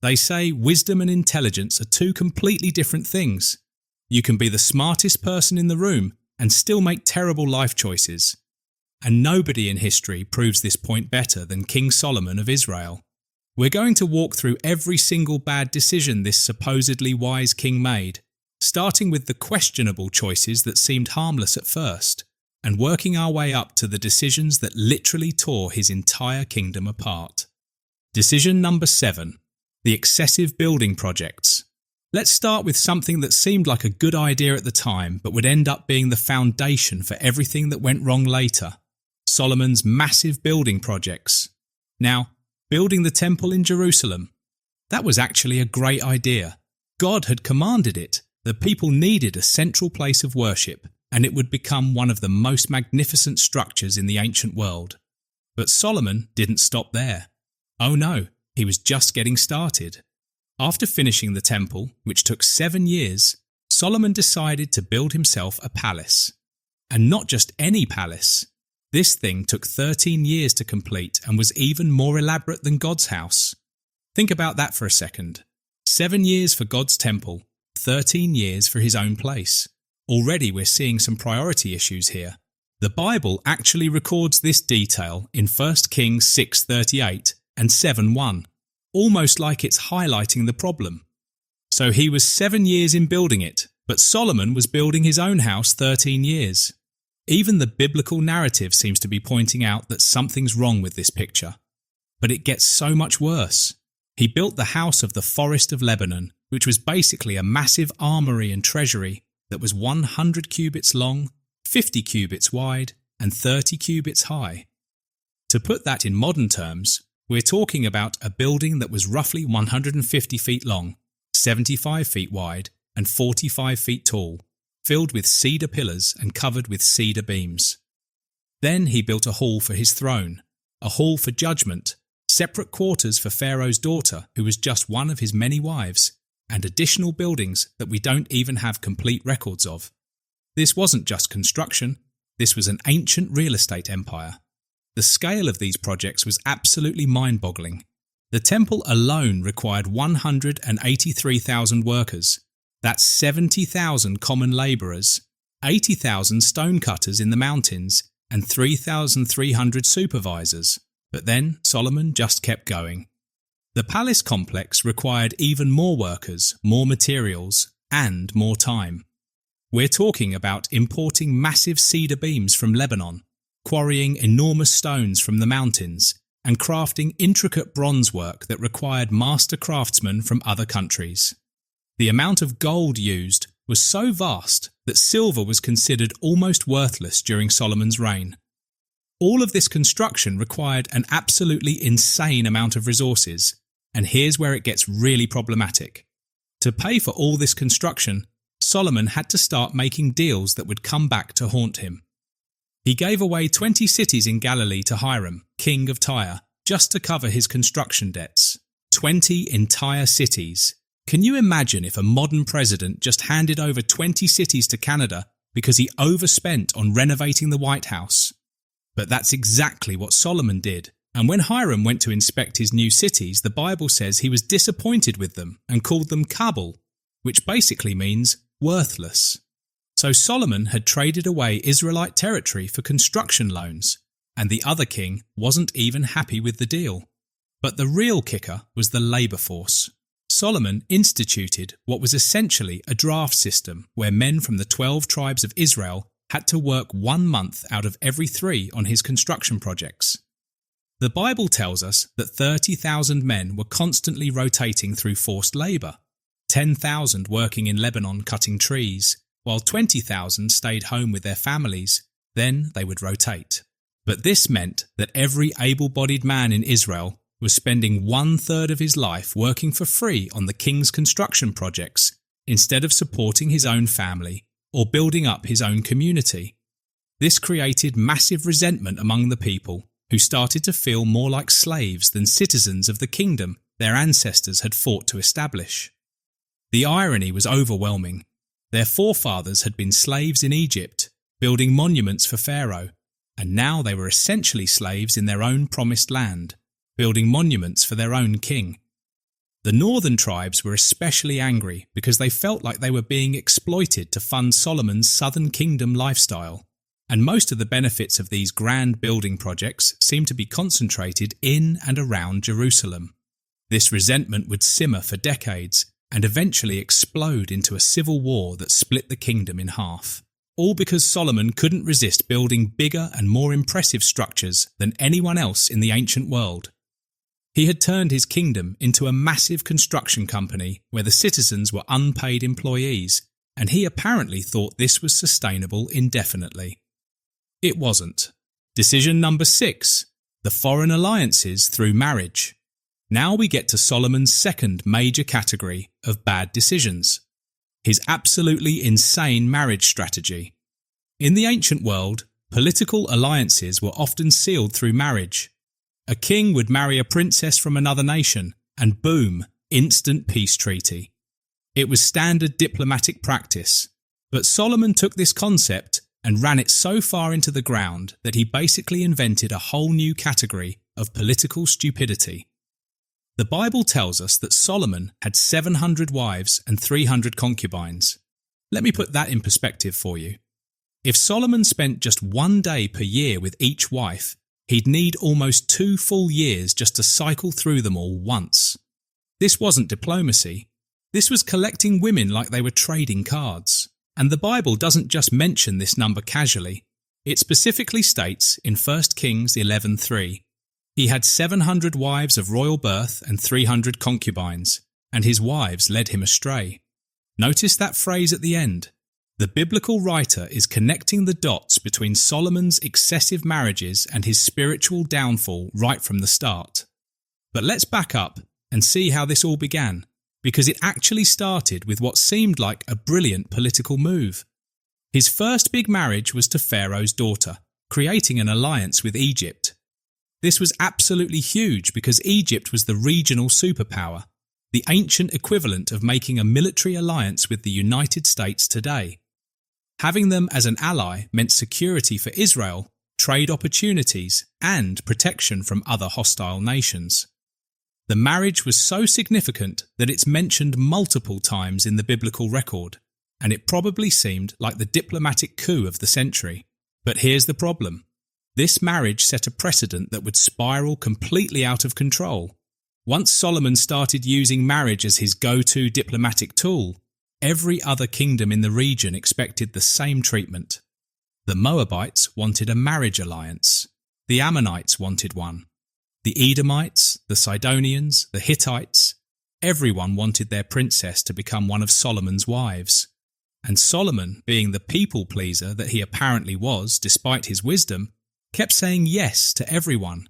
They say wisdom and intelligence are two completely different things. You can be the smartest person in the room and still make terrible life choices. And nobody in history proves this point better than King Solomon of Israel. We're going to walk through every single bad decision this supposedly wise king made, starting with the questionable choices that seemed harmless at first, and working our way up to the decisions that literally tore his entire kingdom apart. Decision number 7. The excessive building projects. Let's start with something that seemed like a good idea at the time but would end up being the foundation for everything that went wrong later. Solomon's massive building projects. Now, building the temple in Jerusalem. That was actually a great idea. God had commanded it. The people needed a central place of worship, and it would become one of the most magnificent structures in the ancient world. But Solomon didn't stop there. Oh no, he was just getting started. After finishing the temple, which took 7 years, Solomon decided to build himself a palace. And not just any palace. This thing took 13 years to complete and was even more elaborate than God's house. Think about that for a second. 7 years for God's temple, 13 years for his own place. Already we're seeing some priority issues here. The Bible actually records this detail in 1 Kings 6:38 and 7:1, almost like it's highlighting the problem. So he was 7 years in building it, but Solomon was building his own house 13 years. Even the biblical narrative seems to be pointing out that something's wrong with this picture. But it gets so much worse. He built the house of the Forest of Lebanon, which was basically a massive armory and treasury that was 100 cubits long, 50 cubits wide, and 30 cubits high. To put that in modern terms, we're talking about a building that was roughly 150 feet long, 75 feet wide, and 45 feet tall, filled with cedar pillars and covered with cedar beams. Then he built a hall for his throne, a hall for judgment, separate quarters for Pharaoh's daughter, who was just one of his many wives, and additional buildings that we don't even have complete records of. This wasn't just construction, this was an ancient real estate empire. The scale of these projects was absolutely mind-boggling. The temple alone required 183,000 workers. That's 70,000 common labourers, 80,000 stonecutters in the mountains, and 3,300 supervisors. But then Solomon just kept going. The palace complex required even more workers, more materials, and more time. We're talking about importing massive cedar beams from Lebanon, quarrying enormous stones from the mountains, and crafting intricate bronze work that required master craftsmen from other countries. The amount of gold used was so vast that silver was considered almost worthless during Solomon's reign. All of this construction required an absolutely insane amount of resources, and here's where it gets really problematic. To pay for all this construction, Solomon had to start making deals that would come back to haunt him. He gave away 20 cities in Galilee to Hiram, king of Tyre, just to cover his construction debts. 20 entire cities. Can you imagine if a modern president just handed over 20 cities to Canada because he overspent on renovating the White House? But that's exactly what Solomon did, and when Hiram went to inspect his new cities, the Bible says he was disappointed with them and called them Kabul, which basically means worthless. So Solomon had traded away Israelite territory for construction loans, and the other king wasn't even happy with the deal. But the real kicker was the labour force. Solomon instituted what was essentially a draft system where men from the 12 tribes of Israel had to work 1 month out of every 3 on his construction projects. The Bible tells us that 30,000 men were constantly rotating through forced labour, 10,000 working in Lebanon cutting trees, while 20,000 stayed home with their families. Then they would rotate. But this meant that every able-bodied man in Israel was spending 1/3 of his life working for free on the king's construction projects instead of supporting his own family or building up his own community. This created massive resentment among the people, who started to feel more like slaves than citizens of the kingdom their ancestors had fought to establish. The irony was overwhelming. Their forefathers had been slaves in Egypt, building monuments for Pharaoh, and now they were essentially slaves in their own promised land, building monuments for their own king. The northern tribes were especially angry because they felt like they were being exploited to fund Solomon's southern kingdom lifestyle, and most of the benefits of these grand building projects seemed to be concentrated in and around Jerusalem. This resentment would simmer for decades and eventually explode into a civil war that split the kingdom in half, all because Solomon couldn't resist building bigger and more impressive structures than anyone else in the ancient world. He had turned his kingdom into a massive construction company where the citizens were unpaid employees, and he apparently thought this was sustainable indefinitely. It wasn't. Decision number 6, the foreign alliances through marriage. Now we get to Solomon's second major category of bad decisions, his absolutely insane marriage strategy. In the ancient world, political alliances were often sealed through marriage. A king would marry a princess from another nation, and boom, instant peace treaty. It was standard diplomatic practice, but Solomon took this concept and ran it so far into the ground that he basically invented a whole new category of political stupidity. The Bible tells us that Solomon had 700 wives and 300 concubines. Let me put that in perspective for you. If Solomon spent just one day per year with each wife, he'd need almost 2 full years just to cycle through them all once. This wasn't diplomacy. This was collecting women like they were trading cards. And the Bible doesn't just mention this number casually. It specifically states in 1 Kings 11:3, he had 700 wives of royal birth and 300 concubines, and his wives led him astray. Notice that phrase at the end. The biblical writer is connecting the dots between Solomon's excessive marriages and his spiritual downfall right from the start. But let's back up and see how this all began, because it actually started with what seemed like a brilliant political move. His first big marriage was to Pharaoh's daughter, creating an alliance with Egypt. This was absolutely huge because Egypt was the regional superpower, the ancient equivalent of making a military alliance with the United States today. Having them as an ally meant security for Israel, trade opportunities, and protection from other hostile nations. The marriage was so significant that it's mentioned multiple times in the biblical record, and it probably seemed like the diplomatic coup of the century. But here's the problem. This marriage set a precedent that would spiral completely out of control. Once Solomon started using marriage as his go-to diplomatic tool, every other kingdom in the region expected the same treatment. The Moabites wanted a marriage alliance. The Ammonites wanted one. The Edomites, the Sidonians, the Hittites, everyone wanted their princess to become one of Solomon's wives. And Solomon, being the people-pleaser that he apparently was despite his wisdom, kept saying yes to everyone.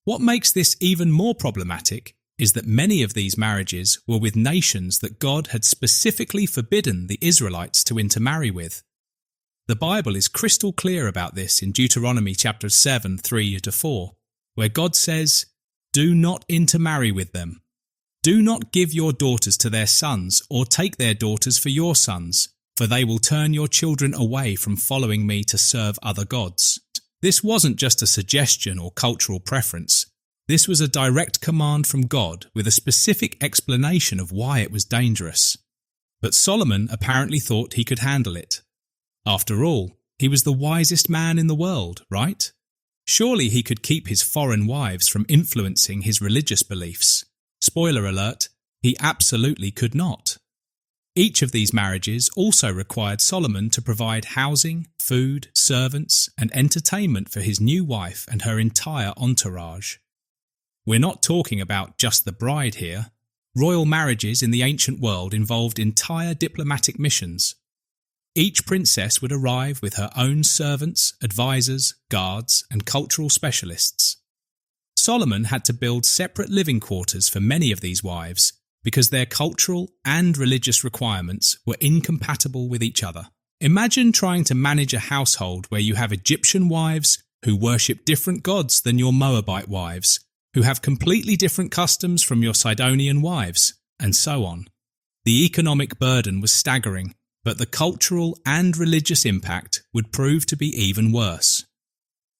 What makes this even more problematic is that many of these marriages were with nations that God had specifically forbidden the Israelites to intermarry with. The Bible is crystal clear about this in Deuteronomy chapter 7, 3-4, where God says, "Do not intermarry with them. Do not give your daughters to their sons or take their daughters for your sons, for they will turn your children away from following me to serve other gods." This wasn't just a suggestion or cultural preference. This was a direct command from God with a specific explanation of why it was dangerous. But Solomon apparently thought he could handle it. After all, he was the wisest man in the world, right? Surely he could keep his foreign wives from influencing his religious beliefs. Spoiler alert, he absolutely could not. Each of these marriages also required Solomon to provide housing, food, servants, and entertainment for his new wife and her entire entourage. We're not talking about just the bride here. Royal marriages in the ancient world involved entire diplomatic missions. Each princess would arrive with her own servants, advisors, guards, and cultural specialists. Solomon had to build separate living quarters for many of these wives because their cultural and religious requirements were incompatible with each other. Imagine trying to manage a household where you have Egyptian wives who worship different gods than your Moabite wives, who have completely different customs from your Sidonian wives, and so on. The economic burden was staggering, but the cultural and religious impact would prove to be even worse.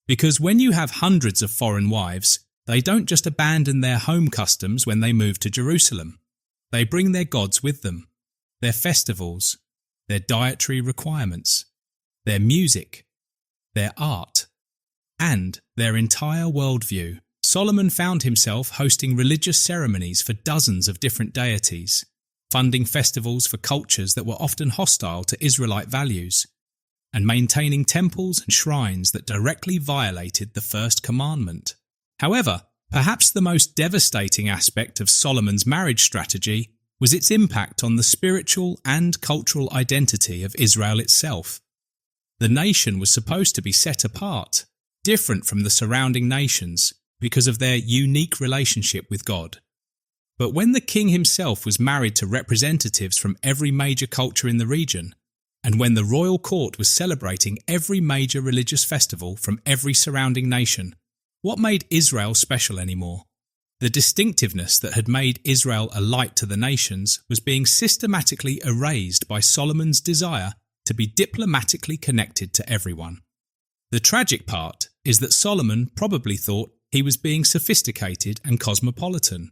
Because when you have hundreds of foreign wives, they don't just abandon their home customs when they move to Jerusalem. they bring their gods with them, their festivals, their dietary requirements, their music, their art, and their entire worldview. Solomon found himself hosting religious ceremonies for dozens of different deities, funding festivals for cultures that were often hostile to Israelite values, and maintaining temples and shrines that directly violated the first commandment. However, perhaps the most devastating aspect of Solomon's marriage strategy was its impact on the spiritual and cultural identity of Israel itself. The nation was supposed to be set apart, different from the surrounding nations, because of their unique relationship with God. But when the king himself was married to representatives from every major culture in the region, and when the royal court was celebrating every major religious festival from every surrounding nation, what made Israel special anymore? The distinctiveness that had made Israel a light to the nations was being systematically erased by Solomon's desire to be diplomatically connected to everyone. The tragic part is that Solomon probably thought he was being sophisticated and cosmopolitan.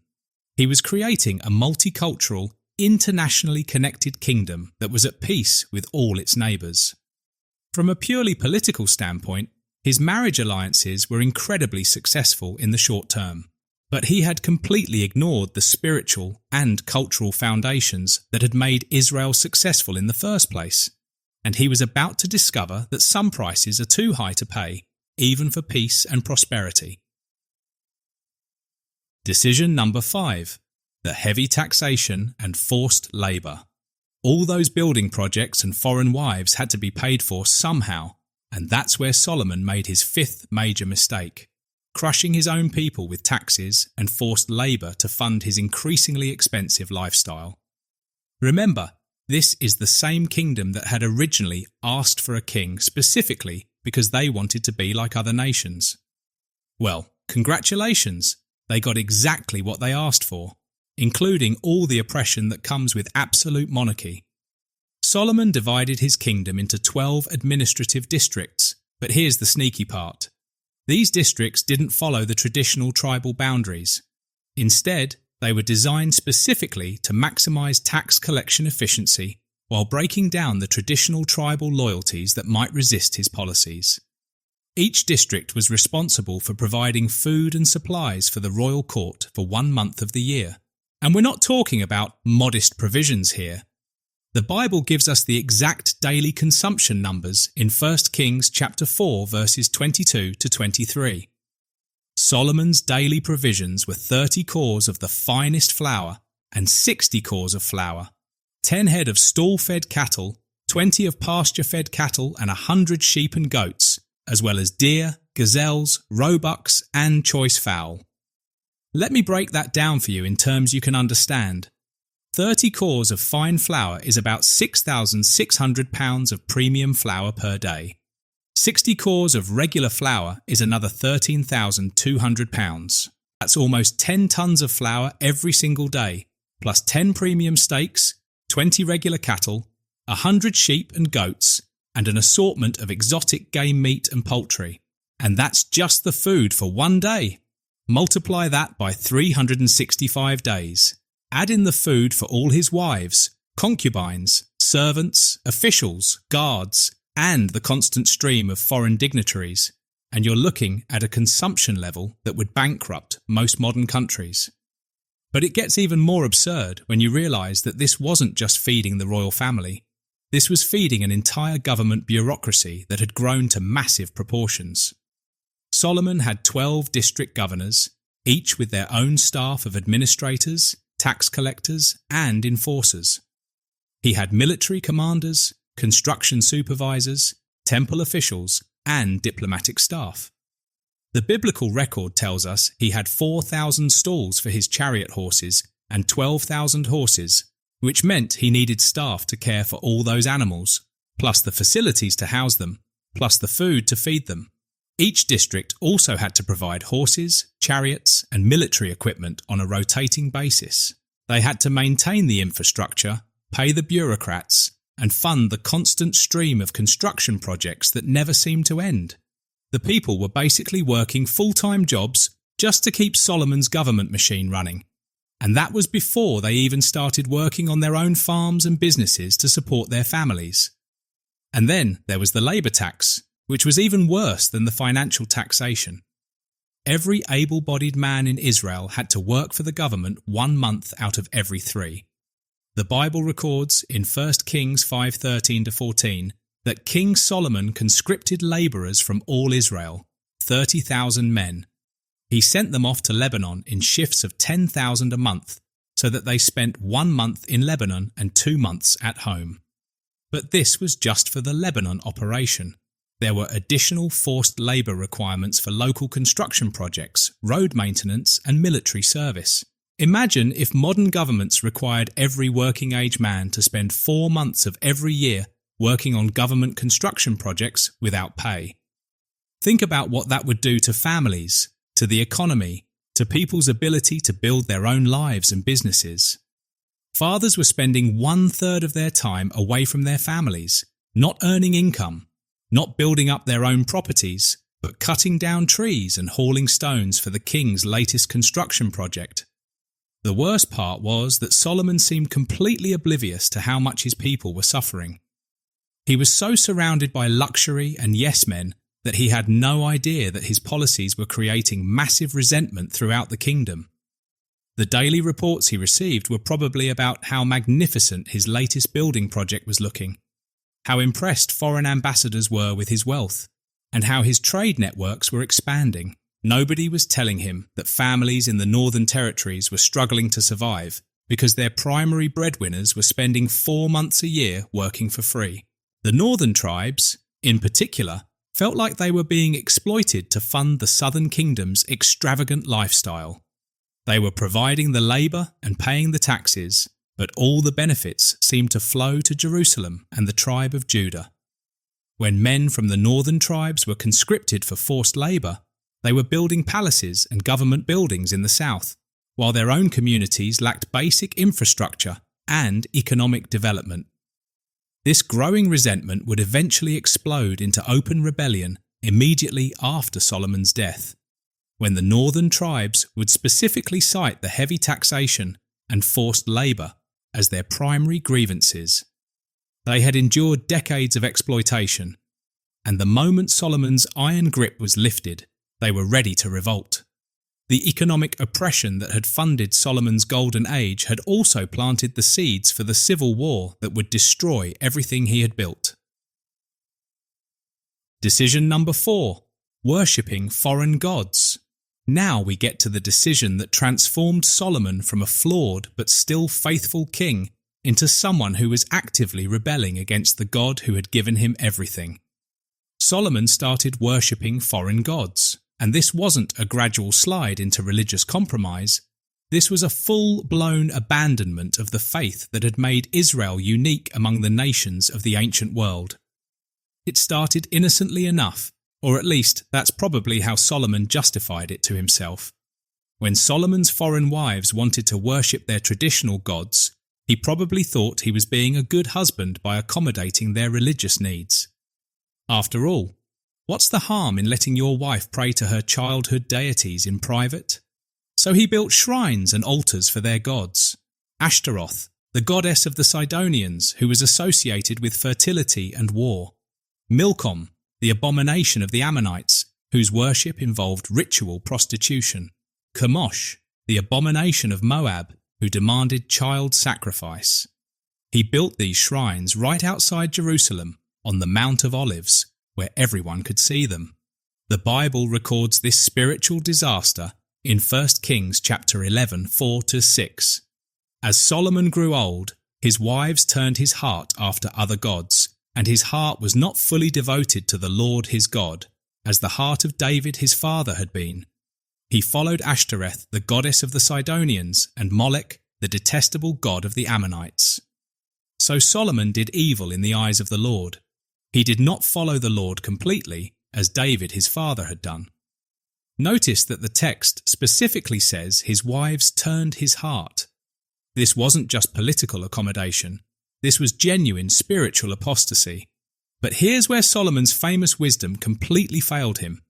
He was creating a multicultural, internationally connected kingdom that was at peace with all its neighbours. From a purely political standpoint, his marriage alliances were incredibly successful in the short term, but he had completely ignored the spiritual and cultural foundations that had made Israel successful in the first place, and he was about to discover that some prices are too high to pay, even for peace and prosperity. Decision number 5. The heavy taxation and forced labour. All those building projects and foreign wives had to be paid for somehow, and that's where Solomon made his 5th major mistake, crushing his own people with taxes and forced labour to fund his increasingly expensive lifestyle. Remember, this is the same kingdom that had originally asked for a king specifically because they wanted to be like other nations. Well, congratulations! They got exactly what they asked for, including all the oppression that comes with absolute monarchy. Solomon divided his kingdom into 12 administrative districts, but here's the sneaky part. These districts didn't follow the traditional tribal boundaries. Instead, they were designed specifically to maximize tax collection efficiency while breaking down the traditional tribal loyalties that might resist his policies. Each district was responsible for providing food and supplies for the royal court for 1 month of the year. And we're not talking about modest provisions here. The Bible gives us the exact daily consumption numbers in 1 Kings chapter 4 verses 22 to 23. Solomon's daily provisions were 30 cors of the finest flour and 60 cors of flour, 10 head of stall-fed cattle, 20 of pasture-fed cattle and 100 sheep and goats, as well as deer, gazelles, roebucks and choice fowl. Let me break that down for you in terms you can understand. 30 cors of fine flour is about 6,600 pounds of premium flour per day. 60 cors of regular flour is another 13,200 pounds. That's almost 10 tons of flour every single day, plus 10 premium steaks, 20 regular cattle, 100 sheep and goats, and an assortment of exotic game meat and poultry. And that's just the food for 1 day. Multiply that by 365 days. Add in the food for all his wives, concubines, servants, officials, guards, and the constant stream of foreign dignitaries, and you're looking at a consumption level that would bankrupt most modern countries. But it gets even more absurd when you realise that this wasn't just feeding the royal family. This was feeding an entire government bureaucracy that had grown to massive proportions. Solomon had 12 district governors, each with their own staff of administrators, tax collectors, and enforcers. He had military commanders, construction supervisors, temple officials, and diplomatic staff. The biblical record tells us he had 4,000 stalls for his chariot horses and 12,000 horses, which meant he needed staff to care for all those animals, plus the facilities to house them, plus the food to feed them. Each district also had to provide horses, chariots, and military equipment on a rotating basis. They had to maintain the infrastructure, pay the bureaucrats, and fund the constant stream of construction projects that never seemed to end. The people were basically working full-time jobs just to keep Solomon's government machine running. And that was before they even started working on their own farms and businesses to support their families. And then there was the labour tax, which was even worse than the financial taxation. Every able-bodied man in Israel had to work for the government 1 month out of every 3. The Bible records in 1 Kings 5:13-14 that King Solomon conscripted labourers from all Israel, 30,000 men. He sent them off to Lebanon in shifts of 10,000 a month, so that they spent 1 month in Lebanon and 2 months at home. But this was just for the Lebanon operation. There were additional forced labour requirements for local construction projects, road maintenance and military service. Imagine if modern governments required every working-age man to spend 4 months of every year working on government construction projects without pay. Think about what that would do to families, to the economy, to people's ability to build their own lives and businesses. Fathers were spending 1/3 of their time away from their families, not earning income, not building up their own properties, but cutting down trees and hauling stones for the king's latest construction project. The worst part was that Solomon seemed completely oblivious to how much his people were suffering. He was so surrounded by luxury and yes-men that he had no idea that his policies were creating massive resentment throughout the kingdom. The daily reports he received were probably about how magnificent his latest building project was looking, how impressed foreign ambassadors were with his wealth, and how his trade networks were expanding. Nobody was telling him that families in the Northern Territories were struggling to survive because their primary breadwinners were spending 4 months a year working for free. The Northern tribes, in particular, felt like they were being exploited to fund the Southern Kingdom's extravagant lifestyle. They were providing the labour and paying the taxes, but all the benefits seemed to flow to Jerusalem and the tribe of Judah. When men from the Northern tribes were conscripted for forced labour, they were building palaces and government buildings in the south, while their own communities lacked basic infrastructure and economic development. This growing resentment would eventually explode into open rebellion immediately after Solomon's death, when the northern tribes would specifically cite the heavy taxation and forced labour as their primary grievances. They had endured decades of exploitation, and the moment Solomon's iron grip was lifted, they were ready to revolt. The economic oppression that had funded Solomon's golden age had also planted the seeds for the civil war that would destroy everything he had built. Decision number 4. Worshipping foreign gods. Now we get to the decision that transformed Solomon from a flawed but still faithful king into someone who was actively rebelling against the God who had given him everything. Solomon started worshipping foreign gods. And this wasn't a gradual slide into religious compromise. This was a full-blown abandonment of the faith that had made Israel unique among the nations of the ancient world. It started innocently enough, or at least that's probably how Solomon justified it to himself. When Solomon's foreign wives wanted to worship their traditional gods, he probably thought he was being a good husband by accommodating their religious needs. After all, what's the harm in letting your wife pray to her childhood deities in private? So he built shrines and altars for their gods. Ashtaroth, the goddess of the Sidonians, who was associated with fertility and war. Milcom, the abomination of the Ammonites, whose worship involved ritual prostitution. Chemosh, the abomination of Moab, who demanded child sacrifice. He built these shrines right outside Jerusalem, on the Mount of Olives, where everyone could see them. The Bible records this spiritual disaster in 1 Kings chapter 11, 4-6. As Solomon grew old, his wives turned his heart after other gods, and his heart was not fully devoted to the Lord his God, as the heart of David his father had been. He followed Ashtoreth, the goddess of the Sidonians, and Molech, the detestable god of the Ammonites. So Solomon did evil in the eyes of the Lord. He did not follow the Lord completely, as David his father had done. Notice that the text specifically says his wives turned his heart. This wasn't just political accommodation. This was genuine spiritual apostasy. But here's where Solomon's famous wisdom completely failed him.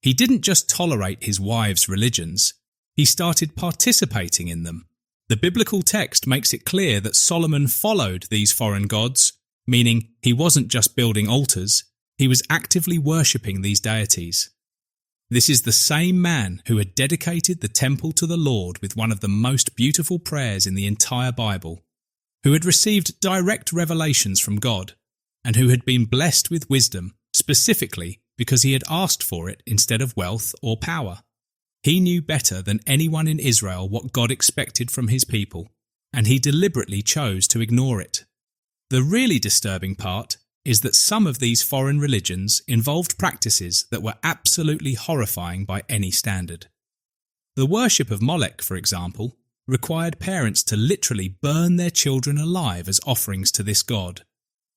He didn't just tolerate his wives' religions. He started participating in them. The biblical text makes it clear that Solomon followed these foreign gods, meaning he wasn't just building altars, he was actively worshipping these deities. This is the same man who had dedicated the temple to the Lord with one of the most beautiful prayers in the entire Bible, who had received direct revelations from God, and who had been blessed with wisdom, specifically because he had asked for it instead of wealth or power. He knew better than anyone in Israel what God expected from his people, and he deliberately chose to ignore it. The really disturbing part is that some of these foreign religions involved practices that were absolutely horrifying by any standard. The worship of Molech, for example, required parents to literally burn their children alive as offerings to this god.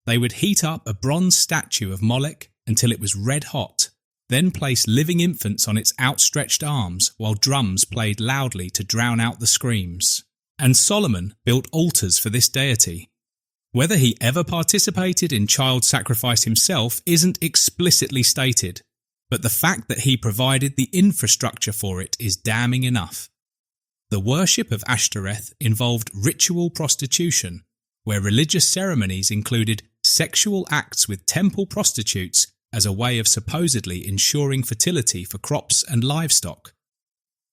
They would heat up a bronze statue of Molech until it was red hot, then place living infants on its outstretched arms while drums played loudly to drown out the screams. And Solomon built altars for this deity. Whether he ever participated in child sacrifice himself isn't explicitly stated, but the fact that he provided the infrastructure for it is damning enough. The worship of Ashtoreth involved ritual prostitution, where religious ceremonies included sexual acts with temple prostitutes as a way of supposedly ensuring fertility for crops and livestock.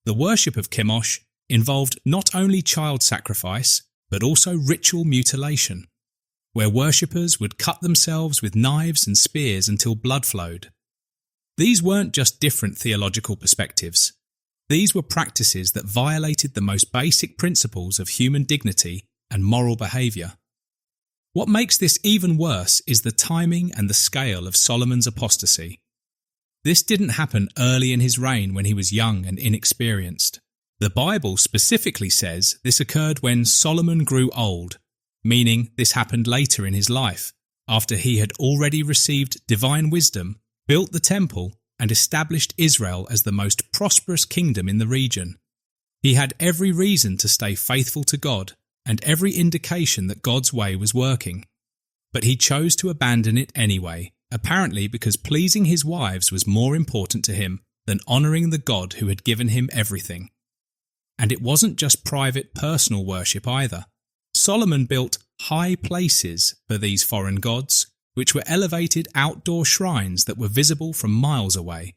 The worship of Chemosh involved not only child sacrifice, but also ritual mutilation, where worshippers would cut themselves with knives and spears until blood flowed. These weren't just different theological perspectives. These were practices that violated the most basic principles of human dignity and moral behaviour. What makes this even worse is the timing and the scale of Solomon's apostasy. This didn't happen early in his reign when he was young and inexperienced. The Bible specifically says this occurred when Solomon grew old, meaning this happened later in his life, after he had already received divine wisdom, built the temple, and established Israel as the most prosperous kingdom in the region. He had every reason to stay faithful to God, and every indication that God's way was working. But he chose to abandon it anyway, apparently because pleasing his wives was more important to him than honouring the God who had given him everything. And it wasn't just private personal worship either. Solomon built high places for these foreign gods, which were elevated outdoor shrines that were visible from miles away.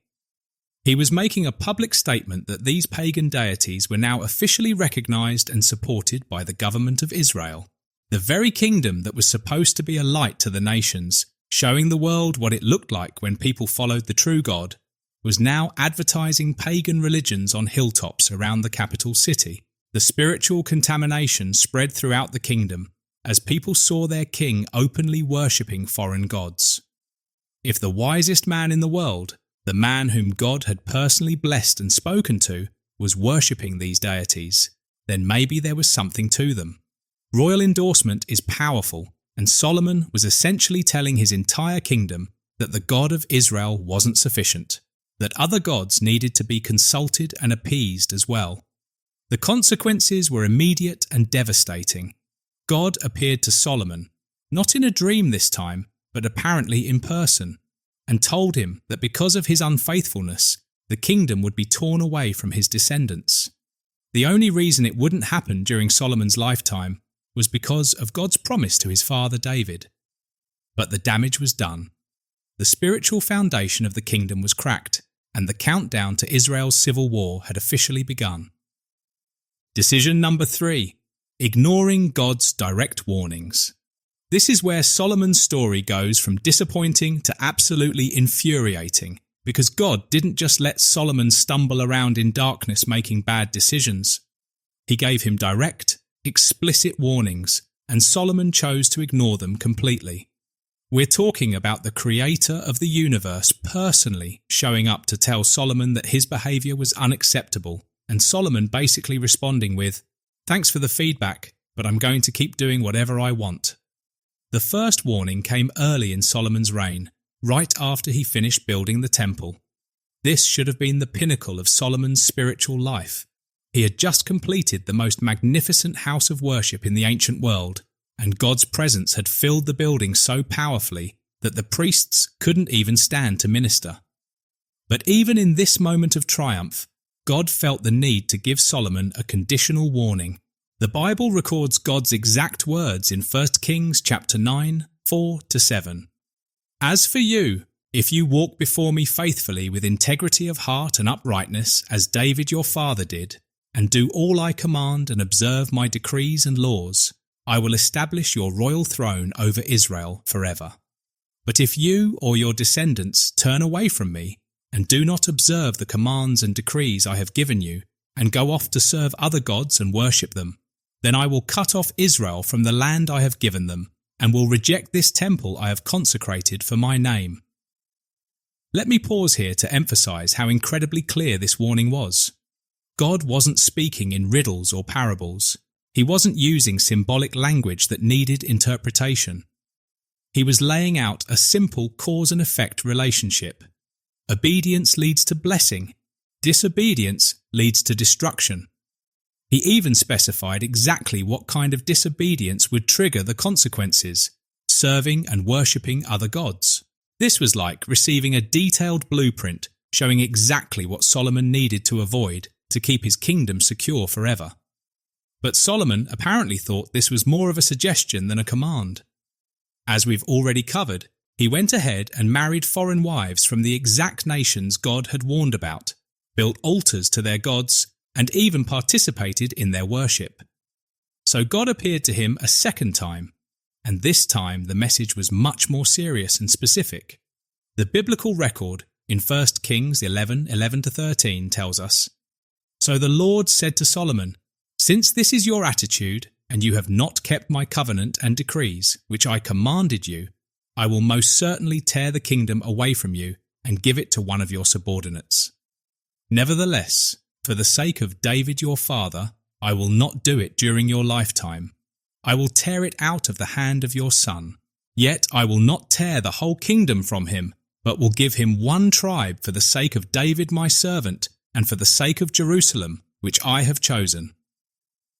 He was making a public statement that these pagan deities were now officially recognised and supported by the government of Israel. The very kingdom that was supposed to be a light to the nations, showing the world what it looked like when people followed the true God, was now advertising pagan religions on hilltops around the capital city. The spiritual contamination spread throughout the kingdom as people saw their king openly worshipping foreign gods. If the wisest man in the world, the man whom God had personally blessed and spoken to, was worshipping these deities, then maybe there was something to them. Royal endorsement is powerful, and Solomon was essentially telling his entire kingdom that the God of Israel wasn't sufficient, that other gods needed to be consulted and appeased as well. The consequences were immediate and devastating. God appeared to Solomon, not in a dream this time, but apparently in person, and told him that because of his unfaithfulness, the kingdom would be torn away from his descendants. The only reason it wouldn't happen during Solomon's lifetime was because of God's promise to his father David. But the damage was done. The spiritual foundation of the kingdom was cracked, and the countdown to Israel's civil war had officially begun. Decision number 3. Ignoring God's direct warnings. This is where Solomon's story goes from disappointing to absolutely infuriating, because God didn't just let Solomon stumble around in darkness making bad decisions. He gave him direct, explicit warnings, and Solomon chose to ignore them completely. We're talking about the creator of the universe personally showing up to tell Solomon that his behaviour was unacceptable, and Solomon basically responding with, "Thanks for the feedback, but I'm going to keep doing whatever I want." The first warning came early in Solomon's reign, right after he finished building the temple. This should have been the pinnacle of Solomon's spiritual life. He had just completed the most magnificent house of worship in the ancient world, and God's presence had filled the building so powerfully that the priests couldn't even stand to minister. But even in this moment of triumph, God felt the need to give Solomon a conditional warning, The Bible records God's exact words in 1 Kings chapter 9, 4-7. As for you, if you walk before me faithfully with integrity of heart and uprightness, as David your father did, and do all I command and observe my decrees and laws, I will establish your royal throne over Israel forever. But if you or your descendants turn away from me, and do not observe the commands and decrees I have given you, and go off to serve other gods and worship them, then I will cut off Israel from the land I have given them, and will reject this temple I have consecrated for my name. Let me pause here to emphasize how incredibly clear this warning was. God wasn't speaking in riddles or parables. He wasn't using symbolic language that needed interpretation. He was laying out a simple cause and effect relationship. Obedience leads to blessing. Disobedience leads to destruction. He even specified exactly what kind of disobedience would trigger the consequences: serving and worshipping other gods. This was like receiving a detailed blueprint showing exactly what Solomon needed to avoid to keep his kingdom secure forever. But Solomon apparently thought this was more of a suggestion than a command. As we've already covered, he went ahead and married foreign wives from the exact nations God had warned about, built altars to their gods, and even participated in their worship. So God appeared to him a second time, and this time the message was much more serious and specific. The biblical record in 1 Kings 11:11-13 tells us, "So the Lord said to Solomon, 'Since this is your attitude, and you have not kept my covenant and decrees, which I commanded you, I will most certainly tear the kingdom away from you and give it to one of your subordinates. Nevertheless, for the sake of David your father, I will not do it during your lifetime. I will tear it out of the hand of your son. Yet I will not tear the whole kingdom from him, but will give him one tribe for the sake of David my servant, and for the sake of Jerusalem, which I have chosen.'"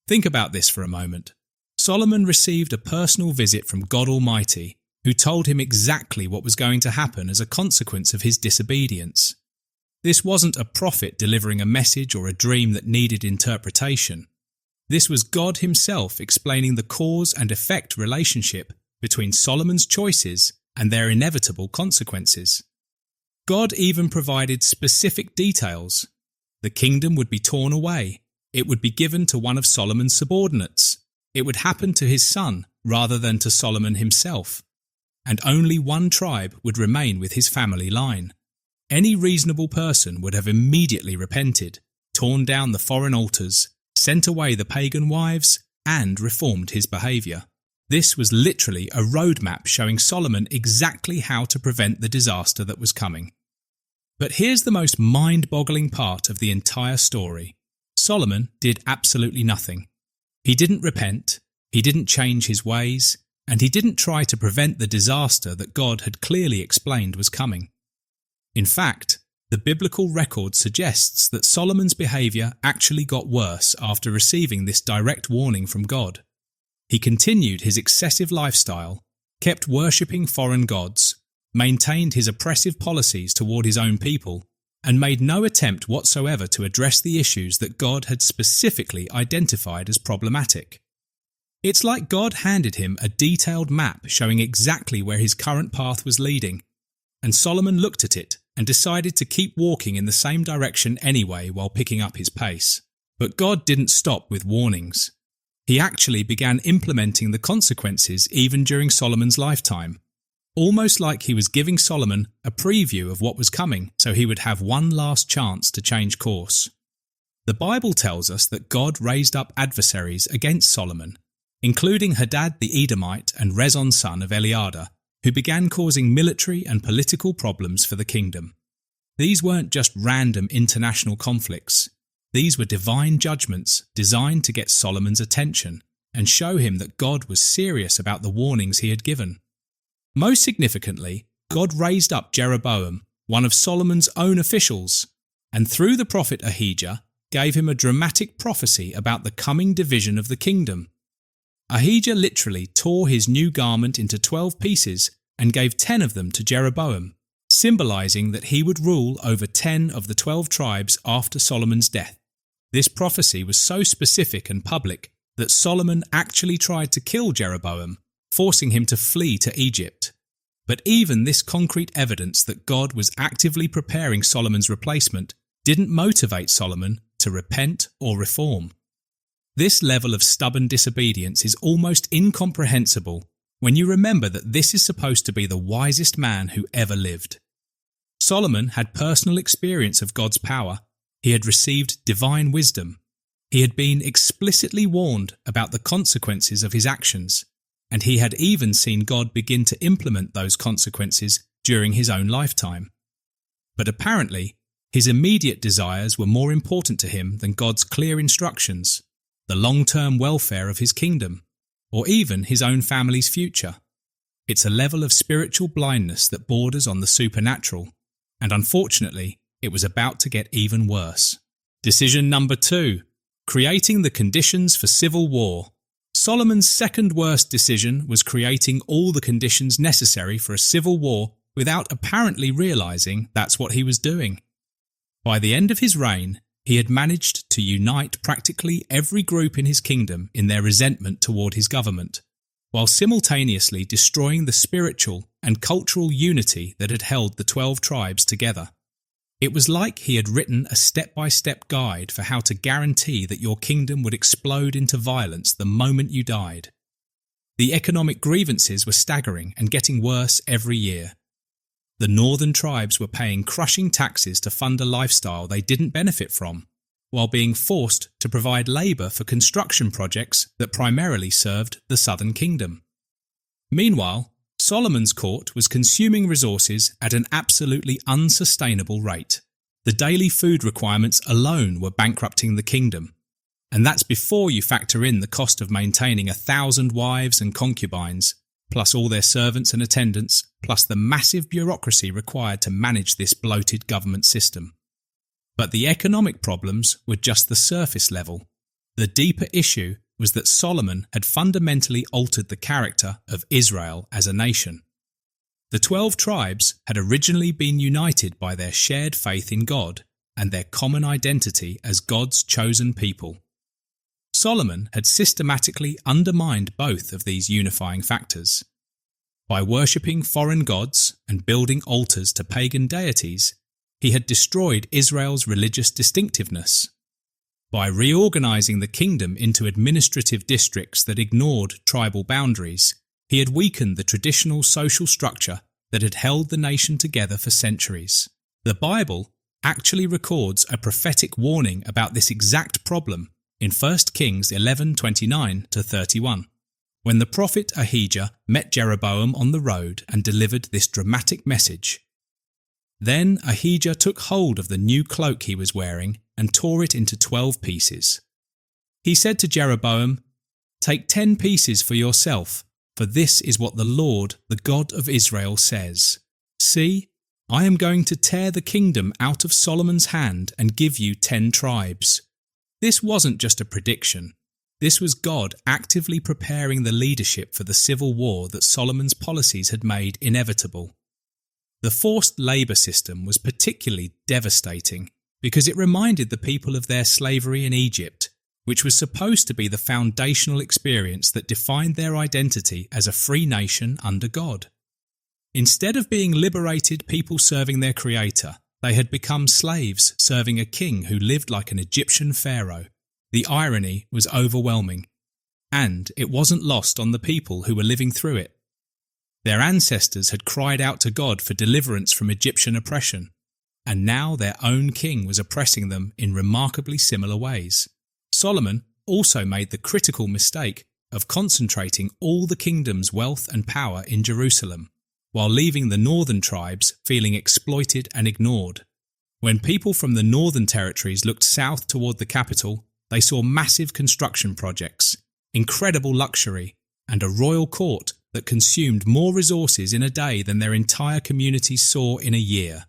Think about this for a moment. Solomon received a personal visit from God Almighty, who told him exactly what was going to happen as a consequence of his disobedience. This wasn't a prophet delivering a message or a dream that needed interpretation. This was God himself explaining the cause and effect relationship between Solomon's choices and their inevitable consequences. God even provided specific details. The kingdom would be torn away. It would be given to one of Solomon's subordinates. It would happen to his son rather than to Solomon himself. And only one tribe would remain with his family line. Any reasonable person would have immediately repented, torn down the foreign altars, sent away the pagan wives, and reformed his behaviour. This was literally a roadmap showing Solomon exactly how to prevent the disaster that was coming. But here's the most mind-boggling part of the entire story. Solomon did absolutely nothing. He didn't repent, he didn't change his ways, and he didn't try to prevent the disaster that God had clearly explained was coming. In fact, the biblical record suggests that Solomon's behaviour actually got worse after receiving this direct warning from God. He continued his excessive lifestyle, kept worshipping foreign gods, maintained his oppressive policies toward his own people, and made no attempt whatsoever to address the issues that God had specifically identified as problematic. It's like God handed him a detailed map showing exactly where his current path was leading, and Solomon looked at it and decided to keep walking in the same direction anyway while picking up his pace. But God didn't stop with warnings. He actually began implementing the consequences even during Solomon's lifetime, almost like he was giving Solomon a preview of what was coming so he would have one last chance to change course. The Bible tells us that God raised up adversaries against Solomon, including Hadad the Edomite and Rezon son of Eliada, who began causing military and political problems for the kingdom. These weren't just random international conflicts. These were divine judgments designed to get Solomon's attention and show him that God was serious about the warnings he had given. Most significantly, God raised up Jeroboam, one of Solomon's own officials, and through the prophet Ahijah, gave him a dramatic prophecy about the coming division of the kingdom. Ahijah literally tore his new garment into 12 pieces and gave 10 of them to Jeroboam, symbolizing that he would rule over 10 of the 12 tribes after Solomon's death. This prophecy was so specific and public that Solomon actually tried to kill Jeroboam, forcing him to flee to Egypt. But even this concrete evidence that God was actively preparing Solomon's replacement didn't motivate Solomon to repent or reform. This level of stubborn disobedience is almost incomprehensible when you remember that this is supposed to be the wisest man who ever lived. Solomon had personal experience of God's power. He had received divine wisdom. He had been explicitly warned about the consequences of his actions, and he had even seen God begin to implement those consequences during his own lifetime. But apparently, his immediate desires were more important to him than God's clear instructions, the long-term welfare of his kingdom, or even his own family's future. It's a level of spiritual blindness that borders on the supernatural, and unfortunately, it was about to get even worse. Decision number 2. Creating the conditions for civil war. Solomon's second worst decision was creating all the conditions necessary for a civil war without apparently realizing that's what he was doing. By the end of his reign, he had managed to unite practically every group in his kingdom in their resentment toward his government, while simultaneously destroying the spiritual and cultural unity that had held the 12 tribes together. It was like he had written a step-by-step guide for how to guarantee that your kingdom would explode into violence the moment you died. The economic grievances were staggering and getting worse every year. The northern tribes were paying crushing taxes to fund a lifestyle they didn't benefit from, while being forced to provide labour for construction projects that primarily served the southern kingdom. Meanwhile, Solomon's court was consuming resources at an absolutely unsustainable rate. The daily food requirements alone were bankrupting the kingdom, and that's before you factor in the cost of maintaining 1,000 wives and concubines, plus all their servants and attendants, plus the massive bureaucracy required to manage this bloated government system. But the economic problems were just the surface level. The deeper issue was that Solomon had fundamentally altered the character of Israel as a nation. The 12 tribes had originally been united by their shared faith in God and their common identity as God's chosen people. Solomon had systematically undermined both of these unifying factors. By worshipping foreign gods and building altars to pagan deities, he had destroyed Israel's religious distinctiveness. By reorganizing the kingdom into administrative districts that ignored tribal boundaries, he had weakened the traditional social structure that had held the nation together for centuries. The Bible actually records a prophetic warning about this exact problem in 1 Kings 11:29-31, when the prophet Ahijah met Jeroboam on the road and delivered this dramatic message. Then Ahijah took hold of the new cloak he was wearing and tore it into 12 pieces. He said to Jeroboam, "Take 10 pieces for yourself, for this is what the Lord, the God of Israel, says. See, I am going to tear the kingdom out of Solomon's hand and give you 10 tribes." This wasn't just a prediction. This was God actively preparing the leadership for the civil war that Solomon's policies had made inevitable. The forced labour system was particularly devastating because it reminded the people of their slavery in Egypt, which was supposed to be the foundational experience that defined their identity as a free nation under God. Instead of being liberated people serving their Creator, they had become slaves serving a king who lived like an Egyptian pharaoh. The irony was overwhelming, and it wasn't lost on the people who were living through it. Their ancestors had cried out to God for deliverance from Egyptian oppression, and now their own king was oppressing them in remarkably similar ways. Solomon also made the critical mistake of concentrating all the kingdom's wealth and power in Jerusalem, while leaving the northern tribes feeling exploited and ignored. When people from the northern territories looked south toward the capital, they saw massive construction projects, incredible luxury, and a royal court that consumed more resources in a day than their entire communities saw in a year.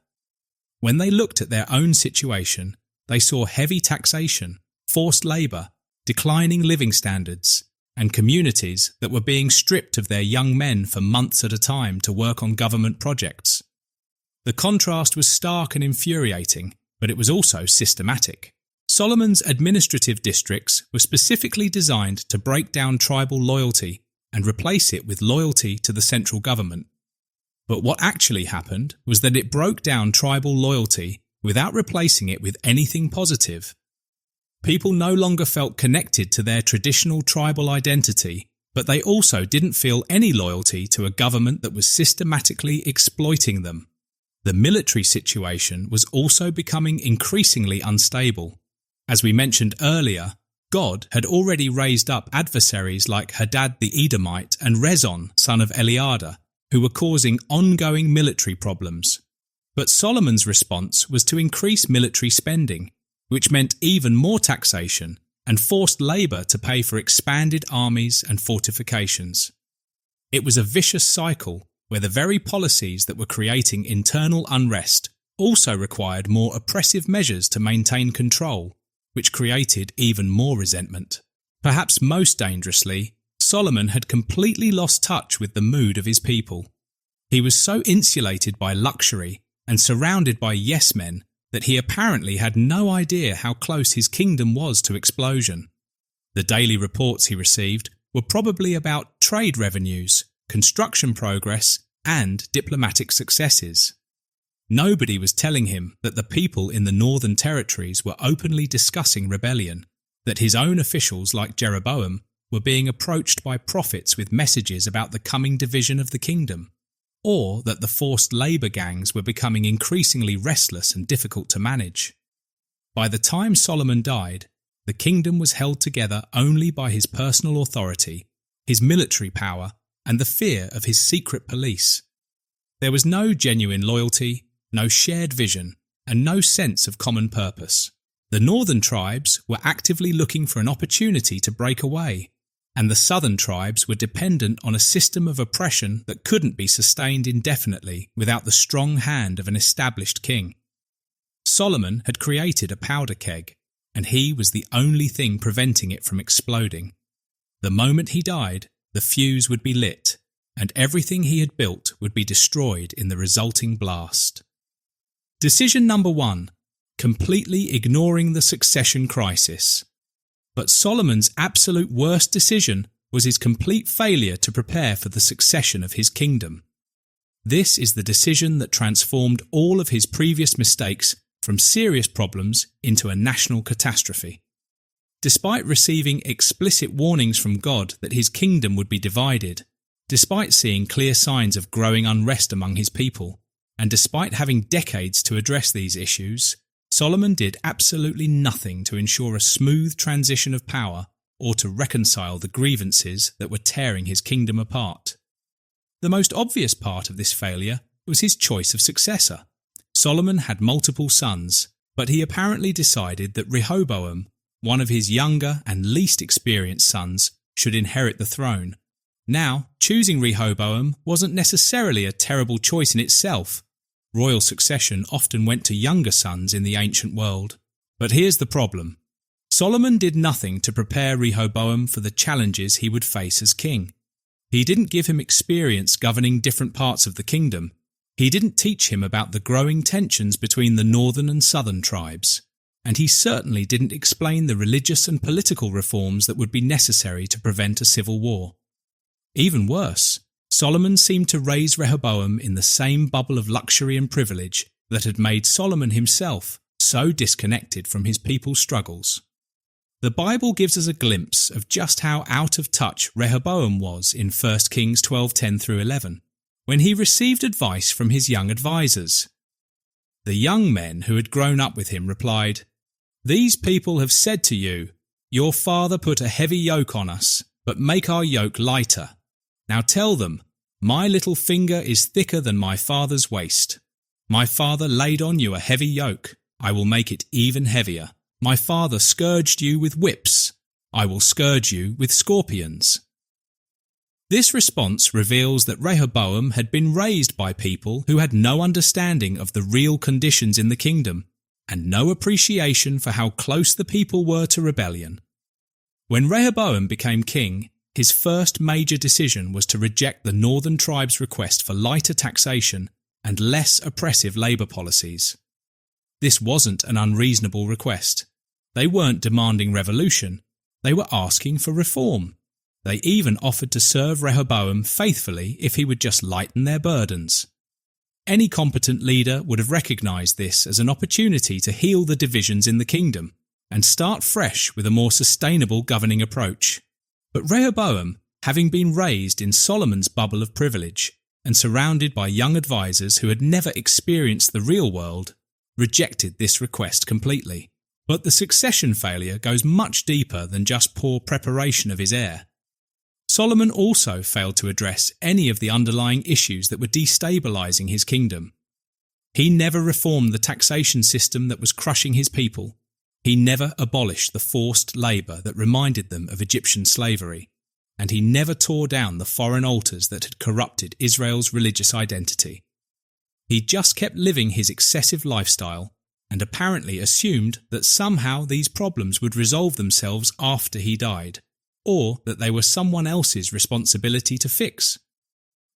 When they looked at their own situation, they saw heavy taxation, forced labour, declining living standards, and communities that were being stripped of their young men for months at a time to work on government projects. The contrast was stark and infuriating, but it was also systematic. Solomon's administrative districts were specifically designed to break down tribal loyalty and replace it with loyalty to the central government. But what actually happened was that it broke down tribal loyalty without replacing it with anything positive. People no longer felt connected to their traditional tribal identity, but they also didn't feel any loyalty to a government that was systematically exploiting them. The military situation was also becoming increasingly unstable. As we mentioned earlier, God had already raised up adversaries like Hadad the Edomite and Rezon, son of Eliada, who were causing ongoing military problems. But Solomon's response was to increase military spending, which meant even more taxation and forced labour to pay for expanded armies and fortifications. It was a vicious cycle where the very policies that were creating internal unrest also required more oppressive measures to maintain control, which created even more resentment. Perhaps most dangerously, Solomon had completely lost touch with the mood of his people. He was so insulated by luxury and surrounded by yes-men that he apparently had no idea how close his kingdom was to explosion. The daily reports he received were probably about trade revenues, construction progress, and diplomatic successes. Nobody was telling him that the people in the northern territories were openly discussing rebellion, that his own officials like Jeroboam were being approached by prophets with messages about the coming division of the kingdom, or that the forced labour gangs were becoming increasingly restless and difficult to manage. By the time Solomon died, the kingdom was held together only by his personal authority, his military power, and the fear of his secret police. There was no genuine loyalty, no shared vision, and no sense of common purpose. The northern tribes were actively looking for an opportunity to break away, and the southern tribes were dependent on a system of oppression that couldn't be sustained indefinitely without the strong hand of an established king. Solomon had created a powder keg, and he was the only thing preventing it from exploding. The moment he died, the fuse would be lit, and everything he had built would be destroyed in the resulting blast. Decision number 1. Completely ignoring the succession crisis. But Solomon's absolute worst decision was his complete failure to prepare for the succession of his kingdom. This is the decision that transformed all of his previous mistakes from serious problems into a national catastrophe. Despite receiving explicit warnings from God that his kingdom would be divided, despite seeing clear signs of growing unrest among his people, and despite having decades to address these issues, Solomon did absolutely nothing to ensure a smooth transition of power or to reconcile the grievances that were tearing his kingdom apart. The most obvious part of this failure was his choice of successor. Solomon had multiple sons, but he apparently decided that Rehoboam, one of his younger and least experienced sons, should inherit the throne. Now, choosing Rehoboam wasn't necessarily a terrible choice in itself. Royal succession often went to younger sons in the ancient world. But here's the problem. Solomon did nothing to prepare Rehoboam for the challenges he would face as king. He didn't give him experience governing different parts of the kingdom. He didn't teach him about the growing tensions between the northern and southern tribes. And he certainly didn't explain the religious and political reforms that would be necessary to prevent a civil war. Even worse, Solomon seemed to raise Rehoboam in the same bubble of luxury and privilege that had made Solomon himself so disconnected from his people's struggles. The Bible gives us a glimpse of just how out of touch Rehoboam was in 1 Kings 12:10-11, when he received advice from his young advisers. The young men who had grown up with him replied, "These people have said to you, 'Your father put a heavy yoke on us, but make our yoke lighter.' Now tell them, 'My little finger is thicker than my father's waist. My father laid on you a heavy yoke. I will make it even heavier. My father scourged you with whips. I will scourge you with scorpions.'" This response reveals that Rehoboam had been raised by people who had no understanding of the real conditions in the kingdom and no appreciation for how close the people were to rebellion. When Rehoboam became king, his first major decision was to reject the northern tribes' request for lighter taxation and less oppressive labour policies. This wasn't an unreasonable request. They weren't demanding revolution, they were asking for reform. They even offered to serve Rehoboam faithfully if he would just lighten their burdens. Any competent leader would have recognized this as an opportunity to heal the divisions in the kingdom and start fresh with a more sustainable governing approach. But Rehoboam, having been raised in Solomon's bubble of privilege and surrounded by young advisors who had never experienced the real world, rejected this request completely. But the succession failure goes much deeper than just poor preparation of his heir. Solomon also failed to address any of the underlying issues that were destabilizing his kingdom. He never reformed the taxation system that was crushing his people. He never abolished the forced labour that reminded them of Egyptian slavery. And he never tore down the foreign altars that had corrupted Israel's religious identity. He just kept living his excessive lifestyle and apparently assumed that somehow these problems would resolve themselves after he died, or that they were someone else's responsibility to fix.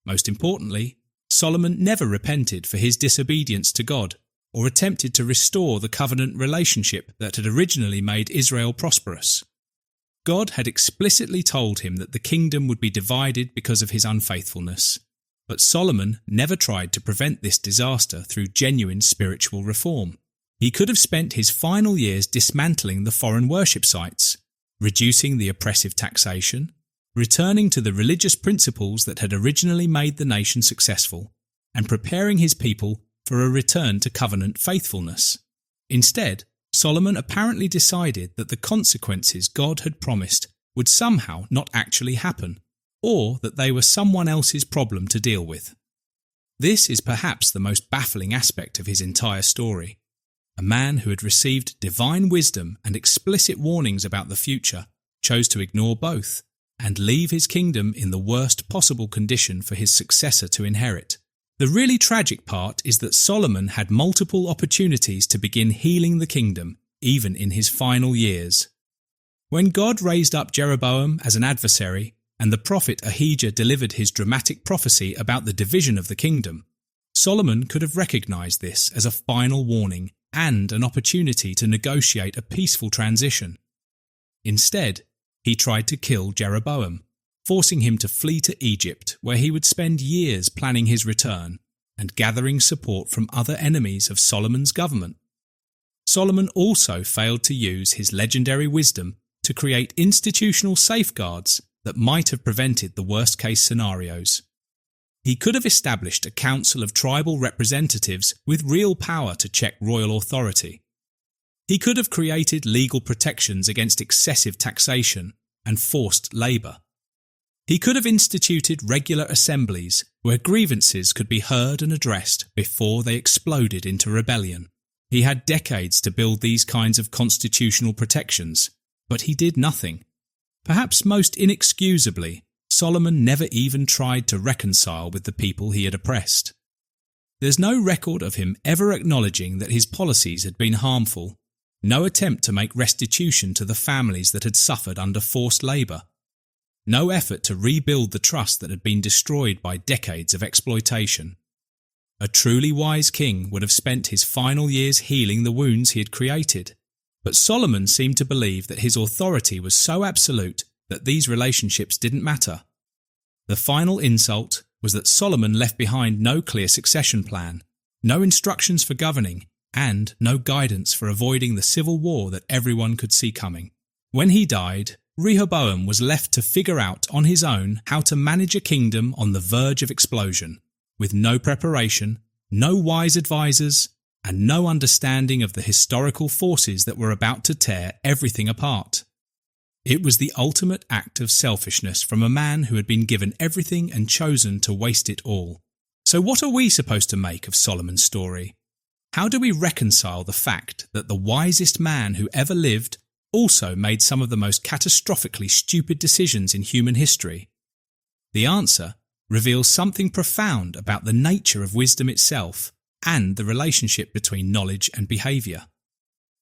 Most importantly, Solomon never repented for his disobedience to God or attempted to restore the covenant relationship that had originally made Israel prosperous. God had explicitly told him that the kingdom would be divided because of his unfaithfulness, but Solomon never tried to prevent this disaster through genuine spiritual reform. He could have spent his final years dismantling the foreign worship sites, reducing the oppressive taxation, returning to the religious principles that had originally made the nation successful, and preparing his people for a return to covenant faithfulness. Instead, Solomon apparently decided that the consequences God had promised would somehow not actually happen, or that they were someone else's problem to deal with. This is perhaps the most baffling aspect of his entire story. A man who had received divine wisdom and explicit warnings about the future chose to ignore both and leave his kingdom in the worst possible condition for his successor to inherit. The really tragic part is that Solomon had multiple opportunities to begin healing the kingdom, even in his final years. When God raised up Jeroboam as an adversary, and the prophet Ahijah delivered his dramatic prophecy about the division of the kingdom, Solomon could have recognized this as a final warning and an opportunity to negotiate a peaceful transition. Instead, he tried to kill Jeroboam, forcing him to flee to Egypt, where he would spend years planning his return and gathering support from other enemies of Solomon's government. Solomon also failed to use his legendary wisdom to create institutional safeguards that might have prevented the worst-case scenarios. He could have established a council of tribal representatives with real power to check royal authority. He could have created legal protections against excessive taxation and forced labour. He could have instituted regular assemblies where grievances could be heard and addressed before they exploded into rebellion. He had decades to build these kinds of constitutional protections, but he did nothing. Perhaps most inexcusably, Solomon never even tried to reconcile with the people he had oppressed. There's no record of him ever acknowledging that his policies had been harmful, no attempt to make restitution to the families that had suffered under forced labour, no effort to rebuild the trust that had been destroyed by decades of exploitation. A truly wise king would have spent his final years healing the wounds he had created, but Solomon seemed to believe that his authority was so absolute that these relationships didn't matter. The final insult was that Solomon left behind no clear succession plan, no instructions for governing, and no guidance for avoiding the civil war that everyone could see coming. When he died, Rehoboam was left to figure out on his own how to manage a kingdom on the verge of explosion, with no preparation, no wise advisors, and no understanding of the historical forces that were about to tear everything apart. It was the ultimate act of selfishness from a man who had been given everything and chosen to waste it all. So what are we supposed to make of Solomon's story? How do we reconcile the fact that the wisest man who ever lived also made some of the most catastrophically stupid decisions in human history? The answer reveals something profound about the nature of wisdom itself and the relationship between knowledge and behaviour.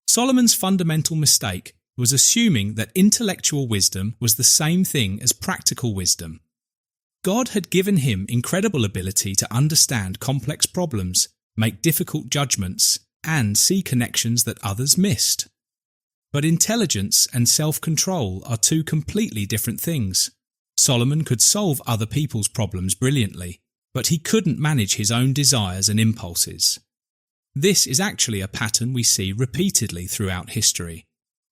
Solomon's fundamental mistake was assuming that intellectual wisdom was the same thing as practical wisdom. God had given him incredible ability to understand complex problems, make difficult judgments, and see connections that others missed. But intelligence and self-control are two completely different things. Solomon could solve other people's problems brilliantly, but he couldn't manage his own desires and impulses. This is actually a pattern we see repeatedly throughout history.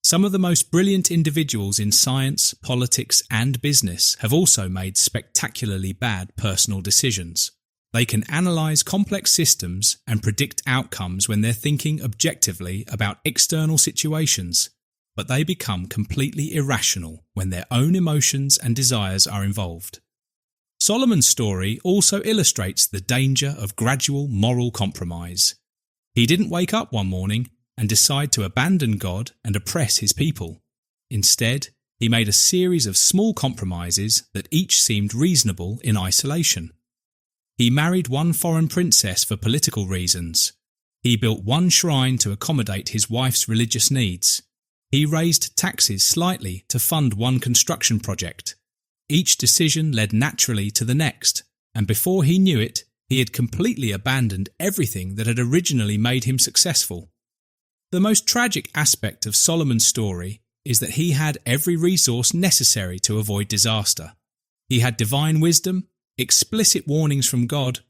Some of the most brilliant individuals in science, politics, and business have also made spectacularly bad personal decisions. They can analyze complex systems and predict outcomes when they're thinking objectively about external situations, but they become completely irrational when their own emotions and desires are involved. Solomon's story also illustrates the danger of gradual moral compromise. He didn't wake up one morning and decide to abandon God and oppress his people. Instead, he made a series of small compromises that each seemed reasonable in isolation. He married one foreign princess for political reasons. He built one shrine to accommodate his wife's religious needs. He raised taxes slightly to fund one construction project. Each decision led naturally to the next, and before he knew it, he had completely abandoned everything that had originally made him successful. The most tragic aspect of Solomon's story is that he had every resource necessary to avoid disaster. He had divine wisdom, explicit warnings from God,